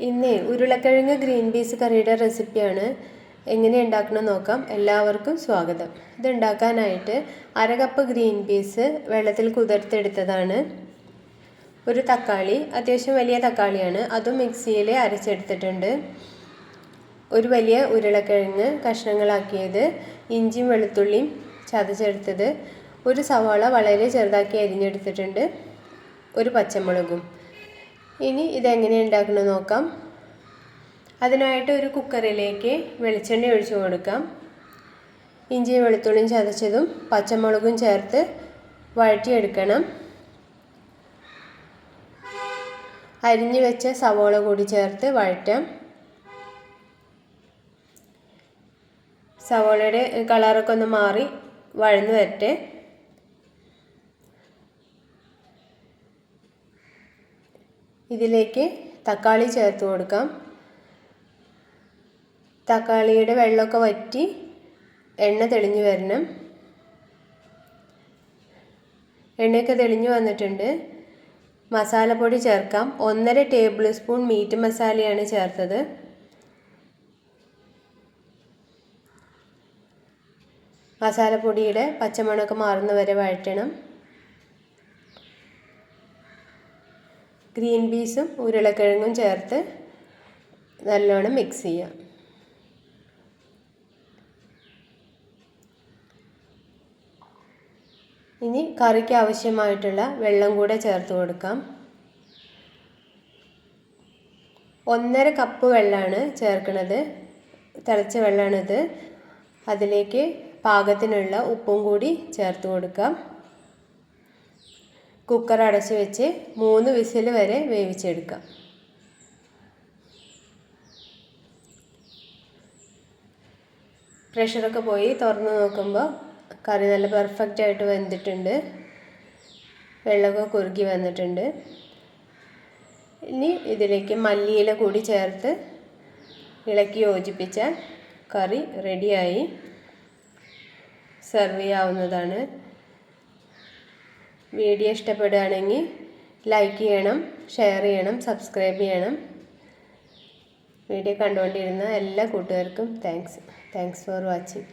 ഇന്ന് ഉരുളക്കിഴങ്ങ് green peas കറിയുടെ റെസിപ്പിയാണ്. എങ്ങനെ ഉണ്ടാക്കണമെന്ന് നോക്കാം. എല്ലാവർക്കും സ്വാഗതം. ഇത് ഉണ്ടാക്കാനായിട്ട് 1/2 കപ്പ് ഗ്രീൻ പീസ് വെള്ളത്തിൽ കുതിർത്തെടുത്തതാണ്. ഒരു തക്കാളി, അത്യാവശ്യം വലിയ തക്കാളിയാണ്, അതും മിക്സിയിൽ അരച്ചെടുത്തിട്ടുണ്ട്. ഒരു വലിയ ഉരുളക്കിഴങ്ങ് കഷ്ണങ്ങളാക്കിയത്, ഇഞ്ചിയും വെളുത്തുള്ളിയും ചതച്ചെടുത്തത്, ഒരു സവാള വളരെ ചെറുതാക്കി അരിഞ്ഞെടുത്തിട്ടുണ്ട്, ഒരു പച്ചമുളകും. ഇനി ഇതെങ്ങനെ ഉണ്ടാക്കണമെന്ന് നോക്കാം. അതിനായിട്ട് ഒരു കുക്കറിലേക്ക് വെളിച്ചെണ്ണ ഒഴിച്ചു കൊടുക്കാം. ഇഞ്ചിയും വെളുത്തുള്ളിയും ചതച്ചതും പച്ചമുളകും ചേർത്ത് വഴറ്റിയെടുക്കണം. അരിഞ്ഞു വെച്ച സവാള കൂടി ചേർത്ത് വഴറ്റാം. സവാളയുടെ കളറൊക്കെ ഒന്ന് മാറി വഴന്നു വരട്ടെ. ഇതിലേക്ക് തക്കാളി ചേർത്ത് കൊടുക്കാം. തക്കാളിയുടെ വെള്ളമൊക്കെ വറ്റി എണ്ണ തെളിഞ്ഞു വരണം. എണ്ണയൊക്കെ തെളിഞ്ഞു വന്നിട്ടുണ്ട്. മസാലപ്പൊടി ചേർക്കാം. 1.5 ടേബിൾ സ്പൂൺ മീറ്റ് മസാലയാണ് ചേർത്തത്. മസാലപ്പൊടിയുടെ പച്ചമണമൊക്കെ മാറുന്നവരെ വഴറ്റണം. ഗ്രീൻ പീസും ഉരുളക്കിഴങ്ങും ചേർത്ത് നല്ലോണം മിക്സ് ചെയ്യാം. ഇനി കറിക്ക് ആവശ്യമായിട്ടുള്ള വെള്ളം കൂടെ ചേർത്ത് കൊടുക്കാം. 1.5 കപ്പ് വെള്ളമാണ് ചേർക്കുന്നത്. തിളച്ച വെള്ളമാണിത്. അതിലേക്ക് പാകത്തിനുള്ള ഉപ്പും കൂടി ചേർത്ത് കൊടുക്കാം. കുക്കർ അടച്ച് വെച്ച് 3 വിസിൽ വരെ വേവിച്ചെടുക്കാം. പ്രഷറൊക്കെ പോയി തുറന്ന് നോക്കുമ്പോൾ കറി നല്ല പെർഫെക്റ്റ് ആയിട്ട് വെന്തിട്ടുണ്ട്. വെള്ളമൊക്കെ കുറുകി വന്നിട്ടുണ്ട്. ഇനി ഇതിലേക്ക് മല്ലിയില കൂടി ചേർത്ത് ഇളക്കി യോജിപ്പിച്ചാൽ കറി റെഡിയായി. സെർവ് ചെയ്യാവുന്നതാണ്. വീഡിയോ ഇഷ്ടപ്പെടുകയാണെങ്കിൽ ലൈക്ക് ചെയ്യണം, ഷെയർ ചെയ്യണം, സബ്സ്ക്രൈബ് ചെയ്യണം. വീഡിയോ കണ്ടുകൊണ്ടിരുന്ന എല്ലാ കൂട്ടുകാർക്കും താങ്ക്സ് ഫോർ വാച്ചിങ്.